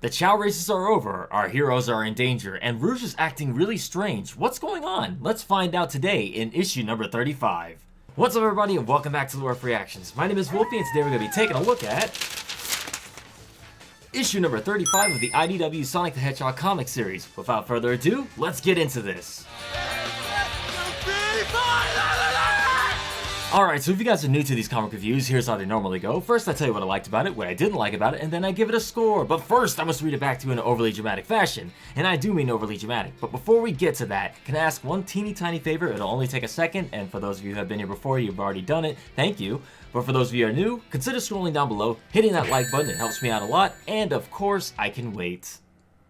The Chow races are over, our heroes are in danger, and Rouge is acting really strange. What's going on? Let's find out today in issue number 35. What's up everybody and welcome back to Lore of Reactions. My name is Wolfie and today we're going to be taking a look at issue number 35 of the IDW Sonic the Hedgehog comic series. Without further ado, let's get into this. Alright, so if you guys are new to these comic reviews, here's how they normally go. First I tell you what I liked about it, what I didn't like about it, and then I give it a score. But first I must read it back to you in an overly dramatic fashion. And I do mean overly dramatic. But before we get to that, can I ask one teeny tiny favor? It'll only take a second, and for those of you who have been here before, you've already done it. Thank you. But for those of you who are new, consider scrolling down below, hitting that like button, it helps me out a lot, and of course, I can wait.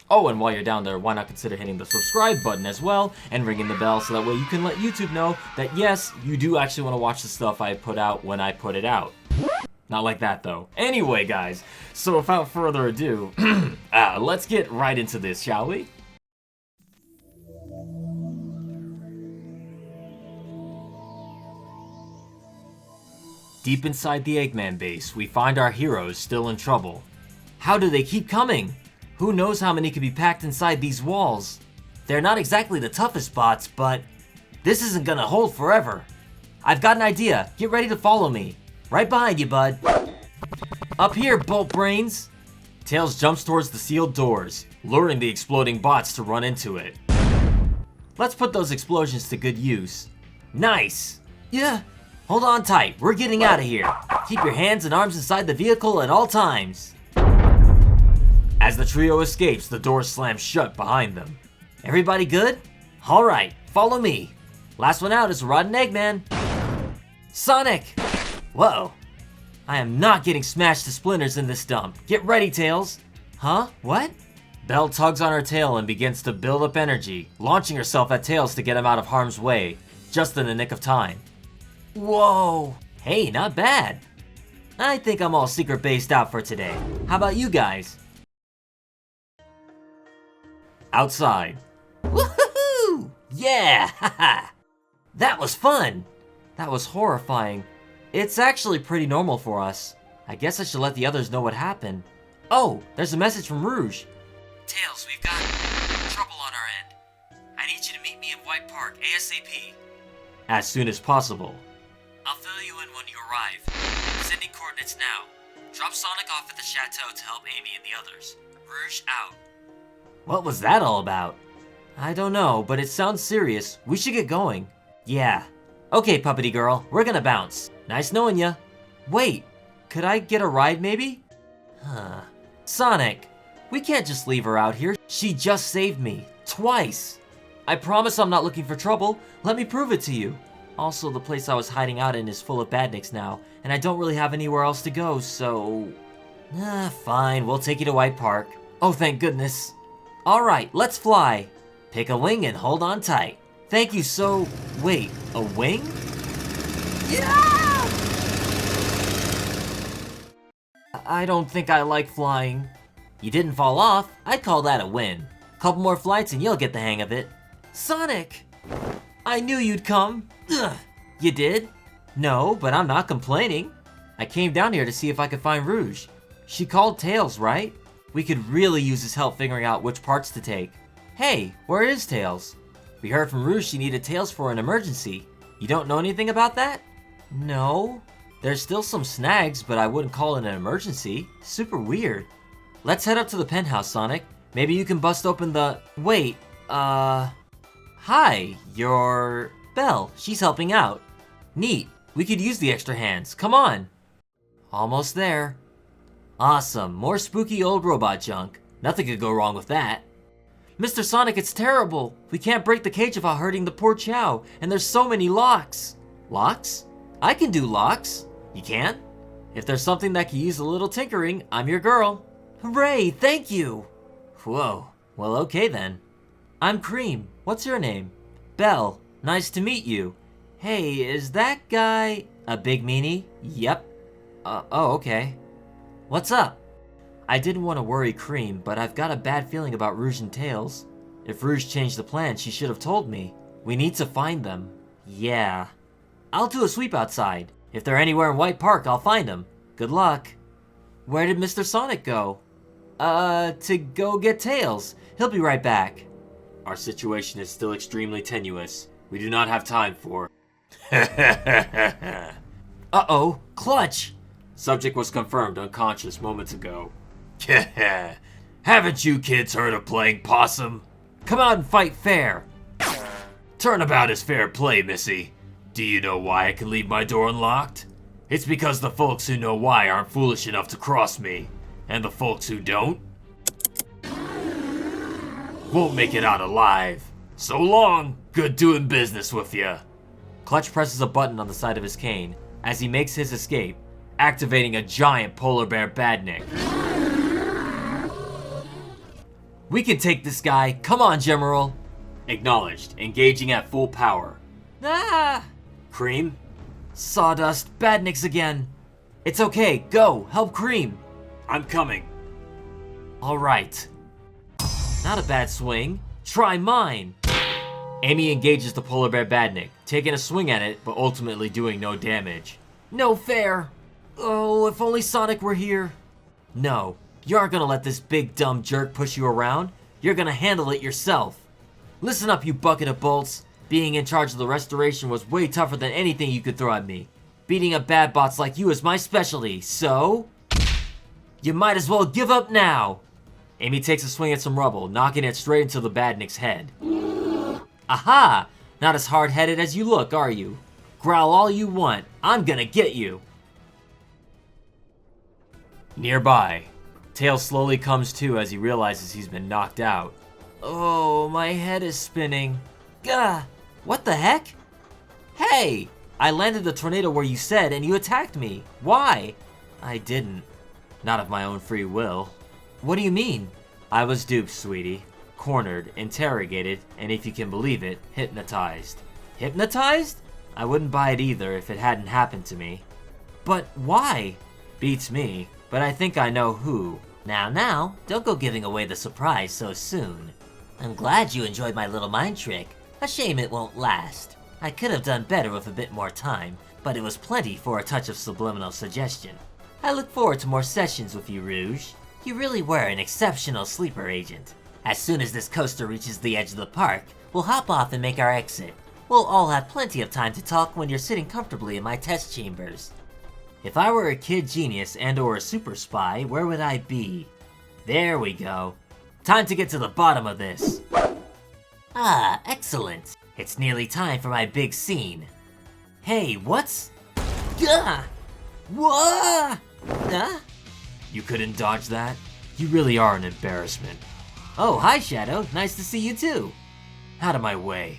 Oh, and while you're down there, why not consider hitting the subscribe button as well, and ringing the bell so that way you can let YouTube know that yes, you do actually want to watch the stuff I put out when I put it out. Not like that though. Anyway guys, so without further ado, let's get right into this, shall we? Deep inside the Eggman base, we find our heroes still in trouble. How do they keep coming? Who knows how many could be packed inside these walls? They're not exactly the toughest bots, but this isn't gonna hold forever. I've got an idea. Get ready to follow me. Right behind you, bud. Up here, Bolt Brains. Tails jumps towards the sealed doors, luring the exploding bots to run into it. Let's put those explosions to good use. Nice. Yeah. Hold on tight. We're getting out of here. Keep your hands and arms inside the vehicle at all times. As the trio escapes, the door slams shut behind them. Everybody good? Alright, follow me. Last one out is Rotten Eggman. Sonic! Whoa. I am not getting smashed to splinters in this dump. Get ready, Tails. Huh? What? Belle tugs on her tail and begins to build up energy, launching herself at Tails to get him out of harm's way, just in the nick of time. Whoa. Hey, not bad. I think I'm all secret based out for today. How about you guys? Outside. Woohoo! Yeah! Haha! That was fun! That was horrifying. It's actually pretty normal for us. I guess I should let the others know what happened. Oh, there's a message from Rouge. Tails, we've got trouble on our end. I need you to meet me in White Park ASAP. As soon as possible. I'll fill you in when you arrive. Sending coordinates now. Drop Sonic off at the chateau to help Amy and the others. Rouge out. What was that all about? I don't know, but it sounds serious. We should get going. Yeah. Okay, Puppety Girl, we're gonna bounce. Nice knowing ya. Wait, could I get a ride maybe? Huh. Sonic, we can't just leave her out here. She just saved me. Twice. I promise I'm not looking for trouble. Let me prove it to you. Also, the place I was hiding out in is full of badniks now, and I don't really have anywhere else to go, so... fine, we'll take you to White Park. Oh, thank goodness. Alright, let's fly. Pick a wing and hold on tight. Thank you so... Wait, a wing? Yeah! I don't think I like flying. You didn't fall off. I'd call that a win. Couple more flights and you'll get the hang of it. Sonic! I knew you'd come. Ugh. You did? No, but I'm not complaining. I came down here to see if I could find Rouge. She called Tails, right? We could really use his help figuring out which parts to take. Hey, where is Tails? We heard from Rouge she needed Tails for an emergency. You don't know anything about that? No. There's still some snags, but I wouldn't call it an emergency. Super weird. Let's head up to the penthouse, Sonic. Maybe you can bust open the... Wait, Hi, you're... Belle. She's helping out. Neat. We could use the extra hands. Come on. Almost there. Awesome, more spooky old robot junk. Nothing could go wrong with that. Mr. Sonic, it's terrible. We can't break the cage without hurting the poor Chow, and there's so many locks. Locks? I can do locks. You can? If there's something that can use a little tinkering, I'm your girl. Hooray, thank you. Whoa, well okay then. I'm Cream. What's your name? Belle. Nice to meet you. Hey, is that guy a big meanie? Yep. Oh, okay. What's up? I didn't want to worry Cream, but I've got a bad feeling about Rouge and Tails. If Rouge changed the plan, she should have told me. We need to find them. Yeah. I'll do a sweep outside. If they're anywhere in White Park, I'll find them. Good luck. Where did Mr. Sonic go? To go get Tails. He'll be right back. Our situation is still extremely tenuous. We do not have time for... Uh-oh, Clutch! Subject was confirmed unconscious moments ago. Haven't you kids heard of playing possum? Come out and fight fair. Turnabout is fair play, Missy. Do you know why I can leave my door unlocked? It's because the folks who know why aren't foolish enough to cross me. And the folks who don't won't make it out alive. So long, good doing business with ya. Clutch presses a button on the side of his cane as he makes his escape, activating a giant polar bear badnik. We can take this guy. Come on, General. Acknowledged. Engaging at full power. Ah! Cream? Sawdust. Badniks again. It's okay. Go. Help Cream. I'm coming. Alright. Not a bad swing. Try mine. Amy engages the polar bear badnik, taking a swing at it, but ultimately doing no damage. No fair. Oh, if only Sonic were here. No, you aren't gonna let this big dumb jerk push you around. You're gonna handle it yourself. Listen up, you bucket of bolts. Being in charge of the restoration was way tougher than anything you could throw at me. Beating up bad bots like you is my specialty, so... you might as well give up now. Amy takes a swing at some rubble, knocking it straight into the badnik's head. Aha! Not as hard-headed as you look, are you? Growl all you want. I'm gonna get you. Nearby, Tails slowly comes to as he realizes he's been knocked out. Oh, my head is spinning. Gah! What the heck? Hey! I landed the tornado where you said and you attacked me. Why? I didn't. Not of my own free will. What do you mean? I was duped, sweetie. Cornered, interrogated, and if you can believe it, hypnotized. Hypnotized? I wouldn't buy it either if it hadn't happened to me. But why? Beats me, but I think I know who. Now, don't go giving away the surprise so soon. I'm glad you enjoyed my little mind trick. A shame it won't last. I could have done better with a bit more time, but it was plenty for a touch of subliminal suggestion. I look forward to more sessions with you, Rouge. You really were an exceptional sleeper agent. As soon as this coaster reaches the edge of the park, we'll hop off and make our exit. We'll all have plenty of time to talk when you're sitting comfortably in my test chambers. If I were a kid genius and or a super spy, where would I be? There we go. Time to get to the bottom of this. Ah, excellent. It's nearly time for my big scene. Hey, what's... Gah! Whoa! Huh? You couldn't dodge that? You really are an embarrassment. Oh, hi Shadow, nice to see you too. Out of my way.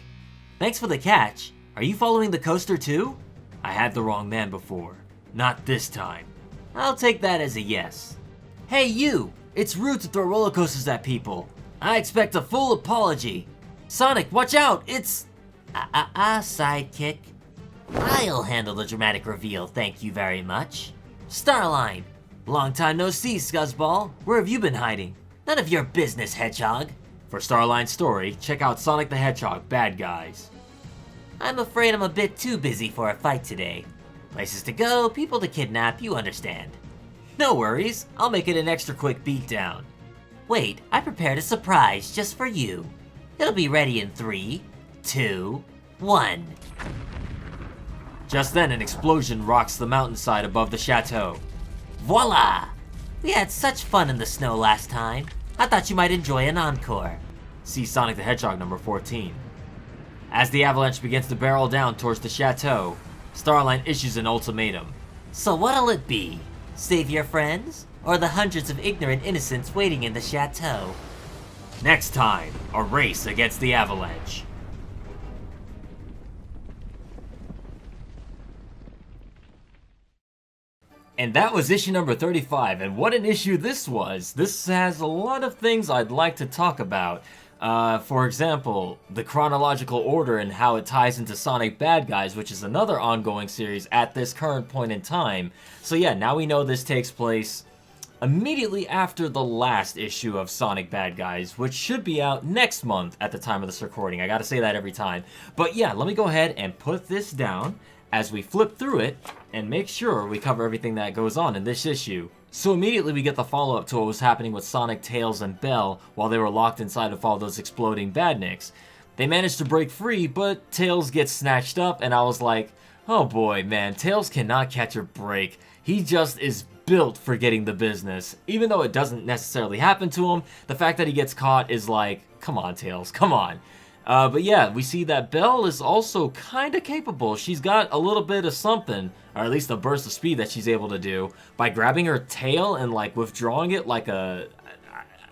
Thanks for the catch. Are you following the coaster too? I had the wrong man before. Not this time. I'll take that as a yes. Hey you! It's rude to throw roller coasters at people. I expect a full apology. Sonic, watch out! It's... sidekick. I'll handle the dramatic reveal, thank you very much. Starline! Long time no see, Scuzzball. Where have you been hiding? None of your business, Hedgehog. For Starline's story, check out Sonic the Hedgehog, Bad Guys. I'm afraid I'm a bit too busy for a fight today. Places to go, people to kidnap, you understand. No worries, I'll make it an extra quick beatdown. Wait, I prepared a surprise just for you. It'll be ready in 3, 2, 1. Just then, an explosion rocks the mountainside above the chateau. Voila! We had such fun in the snow last time. I thought you might enjoy an encore. See Sonic the Hedgehog number 14. As the avalanche begins to barrel down towards the chateau, Starline issues an ultimatum. So what'll it be? Save your friends? Or the hundreds of ignorant innocents waiting in the chateau? Next time, a race against the avalanche. And that was issue number 35, and what an issue this was. This has a lot of things I'd like to talk about. For example, the chronological order and how it ties into Sonic Bad Guys, which is another ongoing series at this current point in time. So yeah, now we know this takes place immediately after the last issue of Sonic Bad Guys, which should be out next month at the time of this recording. I gotta say that every time. But yeah, let me go ahead and put this down as we flip through it and make sure we cover everything that goes on in this issue. So immediately we get the follow-up to what was happening with Sonic, Tails, and Bell while they were locked inside of all those exploding badniks. They managed to break free, but Tails gets snatched up, and I was like, oh boy, man, Tails cannot catch a break. He just is built for getting the business. Even though it doesn't necessarily happen to him, the fact that he gets caught is like, come on, Tails, come on. But yeah, we see that Belle is also kind of capable. She's got a little bit of something, or at least a burst of speed that she's able to do by grabbing her tail and like withdrawing it like a,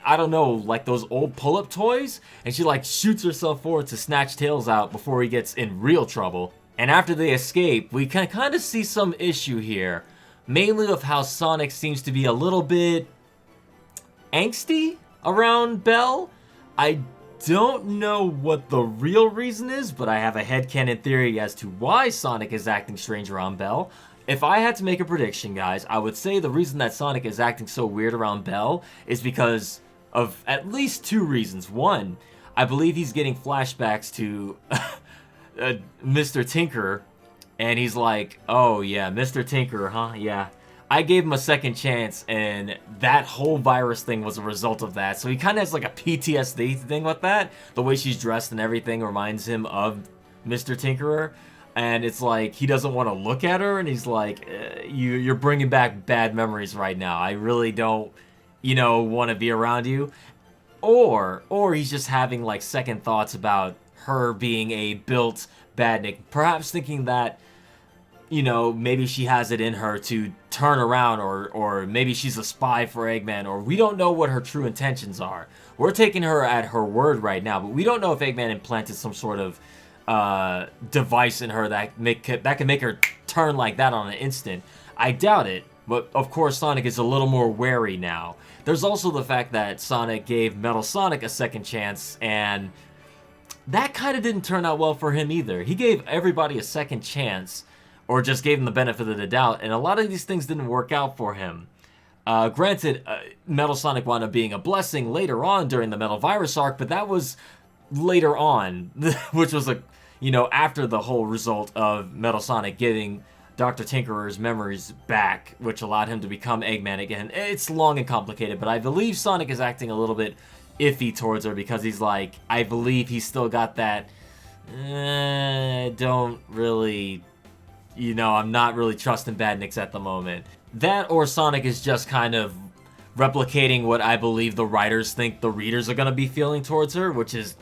I don't know, like those old pull-up toys, and she like shoots herself forward to snatch Tails out before he gets in real trouble. And after they escape, we can kind of see some issue here, mainly of how Sonic seems to be a little bit angsty around Belle. I don't know what the real reason is, but I have a headcanon theory as to why Sonic is acting strange around Belle. If I had to make a prediction, guys, I would say the reason that Sonic is acting so weird around Belle is because of at least two reasons. One, I believe he's getting flashbacks to Mr. Tinker, and he's like, oh yeah, Mr. Tinker, huh? Yeah. I gave him a second chance, and that whole virus thing was a result of that. So he kind of has like a PTSD thing with that. The way she's dressed and everything reminds him of Mr. Tinkerer. And it's like, he doesn't want to look at her, and he's like, you're bringing back bad memories right now. I really don't, want to be around you. Or he's just having like second thoughts about her being a built badnik. Perhaps thinking that, maybe she has it in her to turn around, or maybe she's a spy for Eggman, or we don't know what her true intentions are. We're taking her at her word right now, but we don't know if Eggman implanted some sort of device in her that can make her turn like that on an instant. I doubt it, but of course Sonic is a little more wary now. There's also the fact that Sonic gave Metal Sonic a second chance, and that kind of didn't turn out well for him either. He gave everybody a second chance, or just gave him the benefit of the doubt, and a lot of these things didn't work out for him. Granted, Metal Sonic wound up being a blessing later on during the Metal Virus arc, but that was later on, which was after the whole result of Metal Sonic getting Dr. Tinkerer's memories back, which allowed him to become Eggman again. It's long and complicated, but I believe Sonic is acting a little bit iffy towards her because he's like, I believe he's still got that, don't really... I'm not really trusting Badniks at the moment. That, or Sonic is just kind of replicating what I believe the writers think the readers are going to be feeling towards her, which is,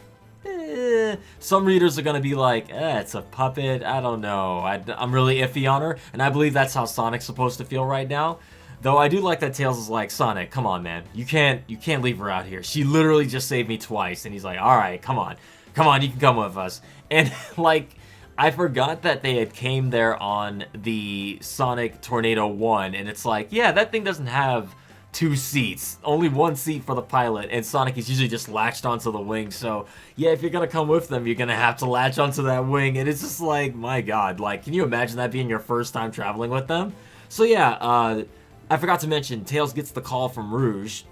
some readers are going to be like, it's a puppet, I don't know, I'm really iffy on her, and I believe that's how Sonic's supposed to feel right now. Though I do like that Tails is like, Sonic, come on, man, you can't leave her out here. She literally just saved me twice, and he's like, alright, come on, you can come with us. And, like... I forgot that they had came there on the Sonic Tornado 1, and it's like, yeah, that thing doesn't have two seats. Only one seat for the pilot, and Sonic is usually just latched onto the wing, so yeah, if you're gonna come with them, you're gonna have to latch onto that wing, and it's just like, my god, like, can you imagine that being your first time traveling with them? So yeah, I forgot to mention, Tails gets the call from Rouge,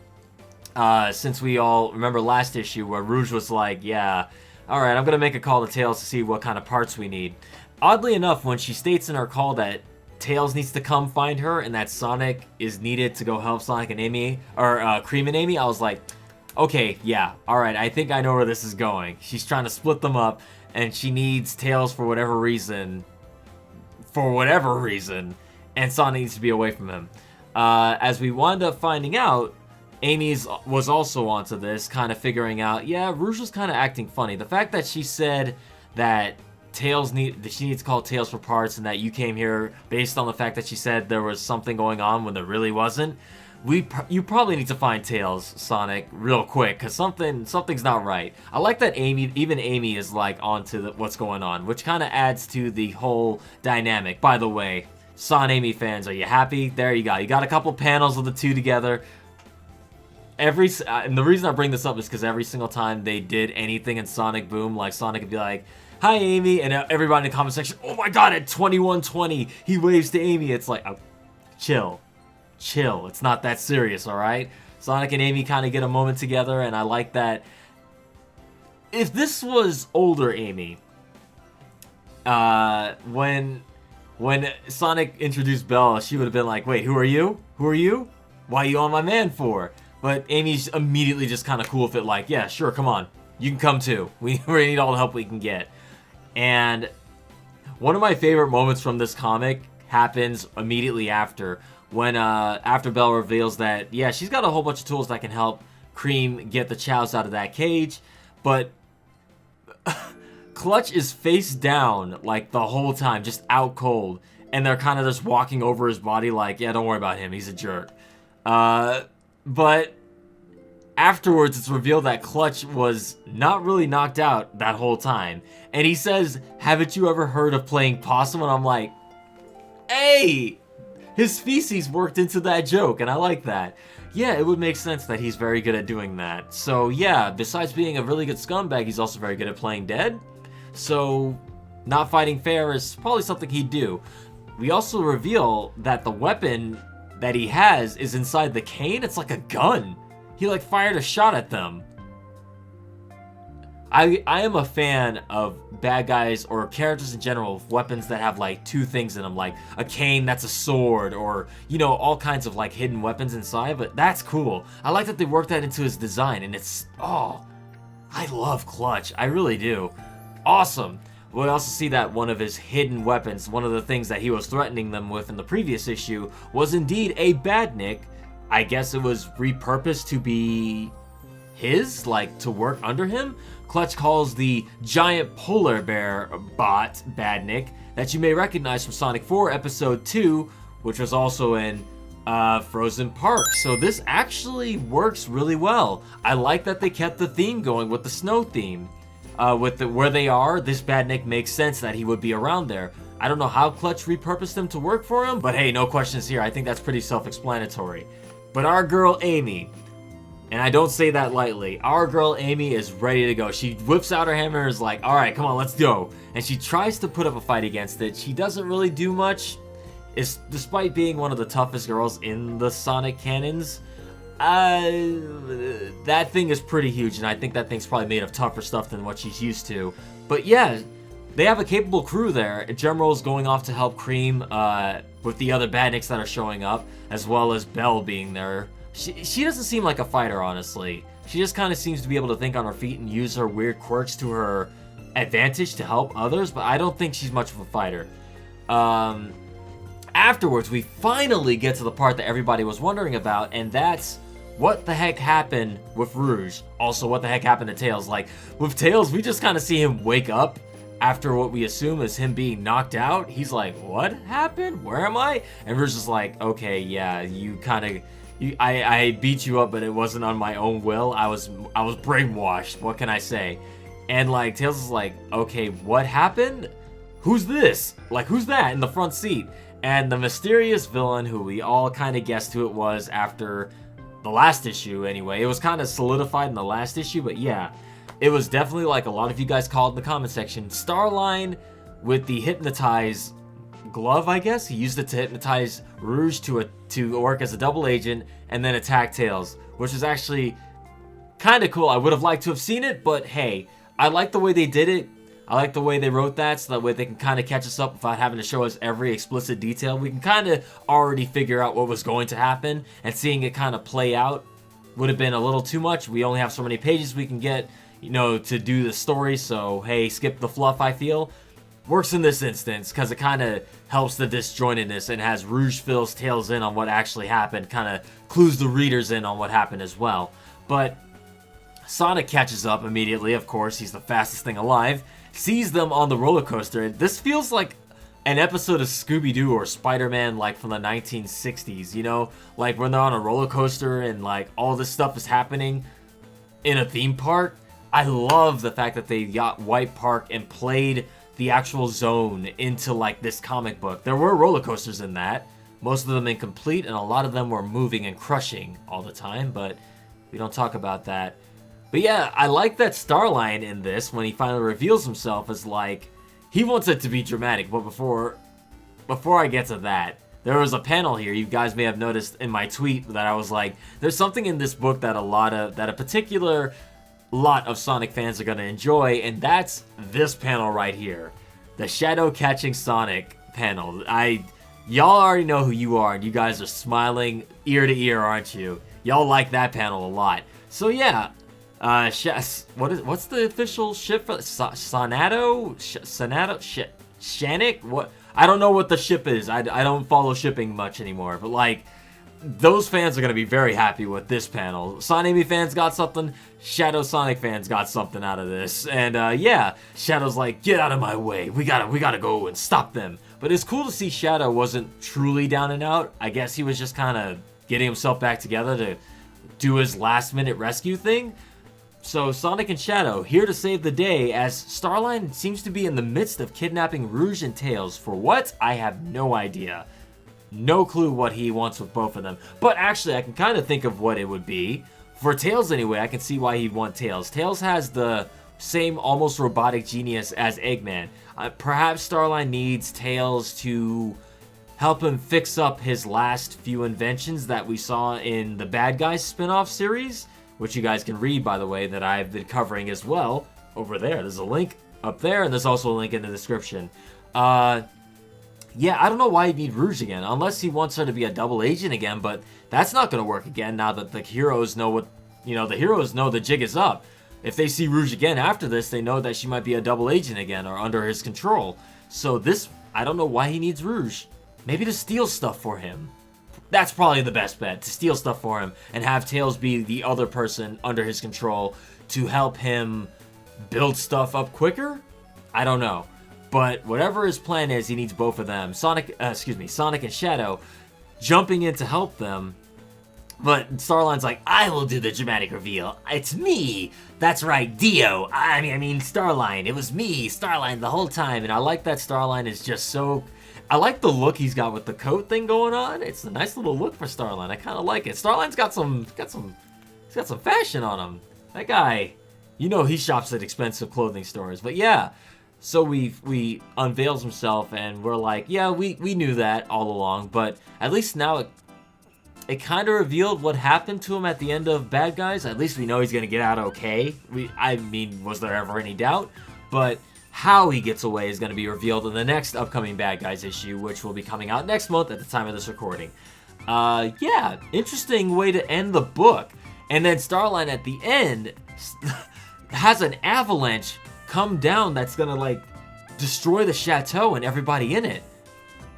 since we all remember last issue where Rouge was like, yeah, alright, I'm gonna make a call to Tails to see what kind of parts we need. Oddly enough, when she states in her call that Tails needs to come find her and that Sonic is needed to go help Sonic and Amy, or Cream and Amy, I was like, okay, yeah, alright, I think I know where this is going. She's trying to split them up, and she needs Tails for whatever reason, and Sonic needs to be away from him. As we wound up finding out, Amy's was also onto this, kind of figuring out, yeah, Rouge was kind of acting funny. The fact that she said that she needs to call Tails for parts, and that you came here based on the fact that she said there was something going on when there really wasn't. You probably need to find Tails, Sonic, real quick, because something's not right. I like that even Amy is like onto what's going on, which kind of adds to the whole dynamic. By the way, Son Amy fans, are you happy? There you go. You got a couple panels of the two together. And the reason I bring this up is because every single time they did anything in Sonic Boom, like Sonic would be like, hi Amy, and everybody in the comment section, oh my god, at 2120, he waves to Amy. It's like, oh, chill, it's not that serious, alright? Sonic and Amy kind of get a moment together, and I like that. If this was older Amy, when Sonic introduced Belle, she would have been like, wait, who are you? Why you on my man for? But Amy's immediately just kind of cool with it, like, yeah, sure, come on. You can come too. We need all the help we can get. And one of my favorite moments from this comic happens immediately after, when after Belle reveals that, yeah, she's got a whole bunch of tools that can help Cream get the Chows out of that cage, but Clutch is face down like the whole time, just out cold, and they're kind of just walking over his body like, yeah, don't worry about him, he's a jerk. But afterwards, it's revealed that Clutch was not really knocked out that whole time. And he says, haven't you ever heard of playing possum? And I'm like, hey! His feces worked into that joke, and I like that. Yeah, it would make sense that he's very good at doing that. So yeah, besides being a really good scumbag, he's also very good at playing dead. So not fighting fair is probably something he'd do. We also reveal that the weapon that he has is inside the cane. It's like a gun. He like fired a shot at them. I am a fan of bad guys or characters in general with weapons that have like two things in them, like a cane that's a sword, or, you know, all kinds of like hidden weapons inside, but that's cool. I like that they worked that into his design, and it's, oh, I love Clutch. I really do. Awesome. We also see that one of his hidden weapons, one of the things that he was threatening them with in the previous issue, was indeed a badnik. I guess it was repurposed to be his, like to work under him. Clutch calls the giant polar bear bot Badnik, that you may recognize from Sonic 4 Episode 2, which was also in Frozen Park. So this actually works really well. I like that they kept the theme going with the snow theme. With where they are, this Badnik makes sense that he would be around there. I don't know how Clutch repurposed him to work for him, but hey, no questions here. I think that's pretty self-explanatory. But our girl Amy, and I don't say that lightly, our girl Amy is ready to go. She whips out her hammer and is like, alright, come on, let's go. And she tries to put up a fight against it. She doesn't really do much. Despite being one of the toughest girls in the Sonic canons, that thing is pretty huge, and I think that thing's probably made of tougher stuff than what she's used to. But yeah, they have a capable crew there. Gemro's going off to help Cream with the other badniks that are showing up, as well as Belle being there. She doesn't seem like a fighter, honestly. She just kind of seems to be able to think on her feet and use her weird quirks to her advantage to help others, but I don't think she's much of a fighter. Afterwards, we finally get to the part that everybody was wondering about, and that's what the heck happened with Rouge. Also, what the heck happened to Tails? Like, with Tails, we just kind of see him wake up after what we assume is him being knocked out. He's like, what happened? Where am I? And Rouge is like, okay, yeah, you kind of... I beat you up, but it wasn't on my own will. I was brainwashed. What can I say? And like Tails is like, okay, what happened? Who's this? Like, who's that in the front seat? And the mysterious villain, who we all kind of guessed who it was after the last issue. Anyway, it was kind of solidified in the last issue, but yeah, it was definitely, like a lot of you guys called in the comment section, Starline with the hypnotize glove, I guess. He used it to hypnotize Rouge to work as a double agent and then attack Tails, which is actually kind of cool. I would have liked to have seen it, but hey, I like the way they did it. I like the way they wrote that, so that way they can kind of catch us up without having to show us every explicit detail. We can kind of already figure out what was going to happen, and seeing it kind of play out would have been a little too much. We only have so many pages we can get, you know, to do the story, so hey, skip the fluff, I feel. Works in this instance because it kind of helps the disjointedness and has Rouge fills Tails in on what actually happened, kind of clues the readers in on what happened as well. But Sonic catches up immediately, of course, he's the fastest thing alive, sees them on the roller coaster. This feels like an episode of Scooby-Doo or Spider-Man, like from the 1960s, you know? Like when they're on a roller coaster and like all this stuff is happening in a theme park. I love the fact that they got White Park and played the actual zone into like this comic book. There were roller coasters in that, most of them incomplete, and a lot of them were moving and crushing all the time, but we don't talk about that. But yeah, I like that Starline in this, when he finally reveals himself, as like, he wants it to be dramatic. But before I get to that, there was a panel here, you guys may have noticed in my tweet that I was like, there's something in this book that a particular lot of Sonic fans are going to enjoy, and that's this panel right here. The Shadow Catching Sonic panel. Y'all already know who you are, and you guys are smiling ear to ear, aren't you? Y'all like that panel a lot. So yeah, what's the official ship for Sonato? Shannick? What? I don't know what the ship is. I don't follow shipping much anymore, but like, those fans are gonna be very happy with this panel. Sanemi fans got something. Shadow Sonic fans got something out of this, and yeah, Shadow's like, get out of my way. We gotta go and stop them. But it's cool to see Shadow wasn't truly down and out. I guess he was just kind of getting himself back together to do his last-minute rescue thing. So Sonic and Shadow here to save the day, as Starline seems to be in the midst of kidnapping Rouge and Tails. For what? I have no idea. No clue what he wants with both of them. But actually, I can kind of think of what it would be. For Tails anyway, I can see why he'd want Tails. Tails has the same almost robotic genius as Eggman. Perhaps Starline needs Tails to help him fix up his last few inventions that we saw in the Bad Guys spin-off series, which you guys can read, by the way, that I've been covering as well. Over there, there's a link up there, and there's also a link in the description. Yeah, I don't know why he'd need Rouge again, unless he wants her to be a double agent again, but that's not going to work again now that the heroes know what, the heroes know the jig is up. If they see Rouge again after this, they know that she might be a double agent again or under his control. So this, I don't know why he needs Rouge. Maybe to steal stuff for him. That's probably the best bet, to steal stuff for him and have Tails be the other person under his control to help him build stuff up quicker? I don't know. But whatever his plan is, he needs both of them. Sonic and Shadow jumping in to help them. But Starline's like, I will do the dramatic reveal. It's me. That's right, Dio. I mean Starline. It was me, Starline, the whole time. And I like that Starline is just so... I like the look he's got with the coat thing going on. It's a nice little look for Starline. I kind of like it. Starline's got some fashion on him. That guy, he shops at expensive clothing stores. But yeah, so we unveils himself and we're like, yeah, we knew that all along. But at least now it kind of revealed what happened to him at the end of Bad Guys. At least we know he's going to get out okay. Was there ever any doubt? But how he gets away is going to be revealed in the next upcoming Bad Guys issue, which will be coming out next month at the time of this recording. Yeah, interesting way to end the book. And then Starline at the end has an avalanche come down that's going to, like, destroy the chateau and everybody in it.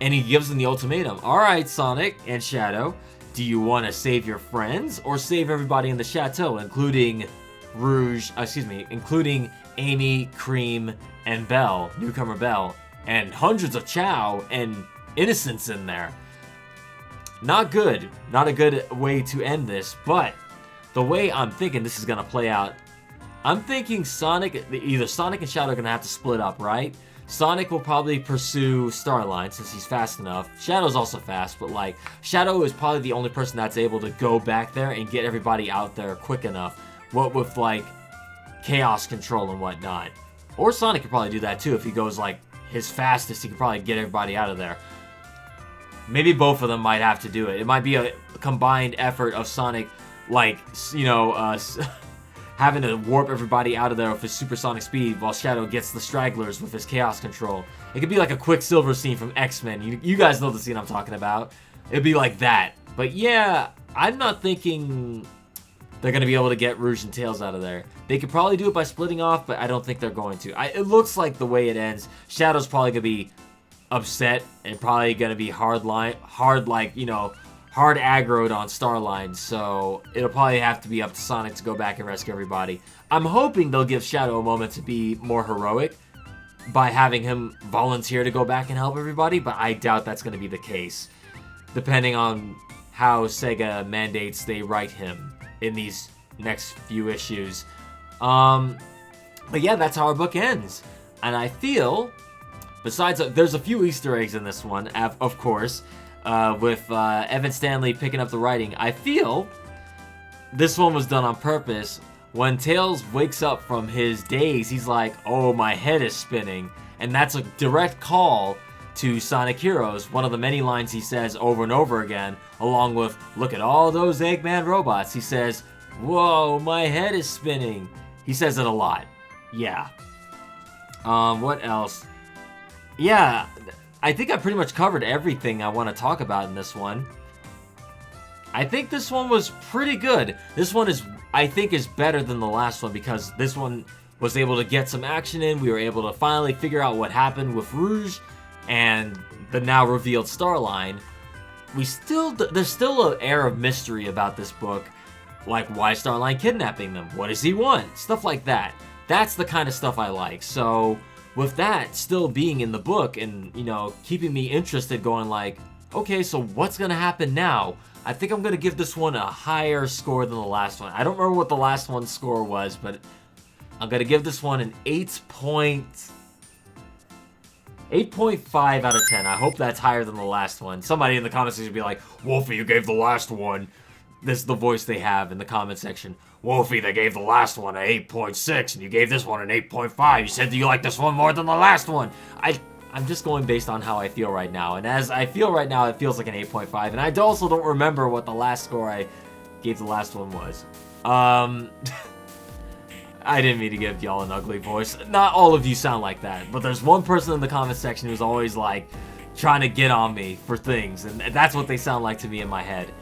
And he gives them the ultimatum. All right, Sonic and Shadow, do you want to save your friends or save everybody in the chateau, including including Amy, Cream, and Belle, newcomer Belle, and hundreds of Chow and innocents in there. Not good. Not a good way to end this, but the way I'm thinking this is going to play out, I'm thinking either Sonic and Shadow are going to have to split up, right? Sonic will probably pursue Starline since he's fast enough. Shadow's also fast, but like, Shadow is probably the only person that's able to go back there and get everybody out there quick enough. What with like chaos control and whatnot. Or Sonic could probably do that too. If he goes like his fastest, he could probably get everybody out of there. Maybe both of them might have to do it. It might be a combined effort of Sonic, like, having to warp everybody out of there with his supersonic speed while Shadow gets the stragglers with his chaos control. It could be like a Quicksilver scene from X-Men. You guys know the scene I'm talking about. It'd be like that. But yeah, I'm not thinking they're going to be able to get Rouge and Tails out of there. They could probably do it by splitting off, but I don't think they're going to. It looks like the way it ends, Shadow's probably going to be upset and probably going to be hard aggroed on Starline, so it'll probably have to be up to Sonic to go back and rescue everybody. I'm hoping they'll give Shadow a moment to be more heroic by having him volunteer to go back and help everybody, but I doubt that's going to be the case, depending on how Sega mandates they write him in these next few issues. But yeah, that's how our book ends. And I feel, besides, there's a few Easter eggs in this one, of course, with Evan Stanley picking up the writing. I feel this one was done on purpose. When Tails wakes up from his daze, he's like, oh, my head is spinning. And that's a direct call to Sonic Heroes, one of the many lines he says over and over again, along with, look at all those Eggman robots. He says, whoa, my head is spinning. He says it a lot. Yeah. What else? Yeah, I think I pretty much covered everything I want to talk about in this one. I think this one was pretty good. This one I think is better than the last one because this one was able to get some action in. We were able to finally figure out what happened with Rouge and the now revealed Starline. There's still an air of mystery about this book. Like, why is Starline kidnapping them? What does he want? Stuff like that. That's the kind of stuff I like. So, with that still being in the book and, you know, keeping me interested going like, okay, so what's going to happen now? I think I'm going to give this one a higher score than the last one. I don't remember what the last one's score was, but I'm going to give this one an 8.5 out of 10. I hope that's higher than the last one. Somebody in the comments section will be like, Wolfie, you gave the last one. This is the voice they have in the comment section. Wolfie, they gave the last one an 8.6, and you gave this one an 8.5. You said that you like this one more than the last one. I'm just going based on how I feel right now. And as I feel right now, it feels like an 8.5. And I also don't remember what the last score I gave the last one was. I didn't mean to give y'all an ugly voice. Not all of you sound like that. But there's one person in the comment section who's always like trying to get on me for things. And that's what they sound like to me in my head.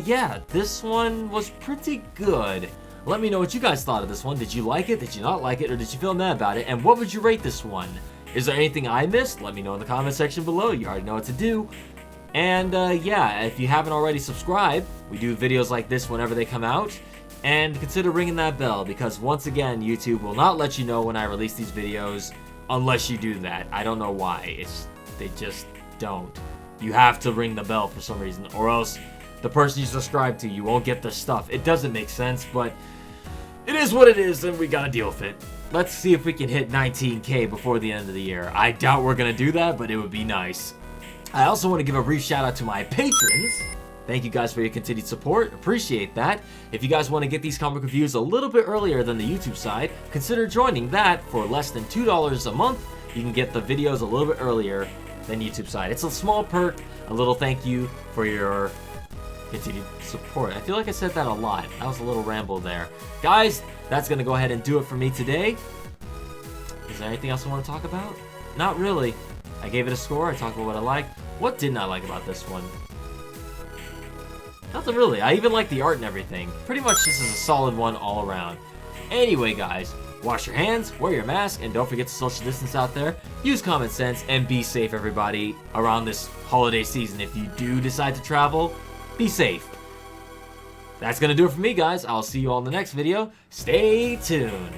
Yeah, this one was pretty good. Let me know what you guys thought of this one. Did you like it? Did you not like it? Or did you feel mad about it? And what would you rate this one? Is there anything I missed? Let me know in the comment section below. You already know what to do. And, yeah, if you haven't already subscribed, we do videos like this whenever they come out. And consider ringing that bell, because once again, YouTube will not let you know when I release these videos unless you do that. I don't know why. They just don't. You have to ring the bell for some reason, or else the person you subscribe to, you won't get the stuff. It doesn't make sense, but it is what it is, and we gotta deal with it. Let's see if we can hit 19K before the end of the year. I doubt we're gonna do that, but it would be nice. I also want to give a brief shout out to my patrons. Thank you guys for your continued support. Appreciate that. If you guys want to get these comic reviews a little bit earlier than the YouTube side, consider joining that for less than $2 a month. You can get the videos a little bit earlier than YouTube side. It's a small perk, a little thank you for your continued support. I feel like I said that a lot. That was a little ramble there. Guys, that's going to go ahead and do it for me today. Is there anything else I want to talk about? Not really. I gave it a score. I talked about what I liked. What didn't I like about this one? Nothing really. I even like the art and everything. Pretty much this is a solid one all around. Anyway, guys, wash your hands, wear your mask, and don't forget to social distance out there. Use common sense, and be safe, everybody, around this holiday season. If you do decide to travel, be safe. That's going to do it for me, guys. I'll see you all in the next video. Stay tuned.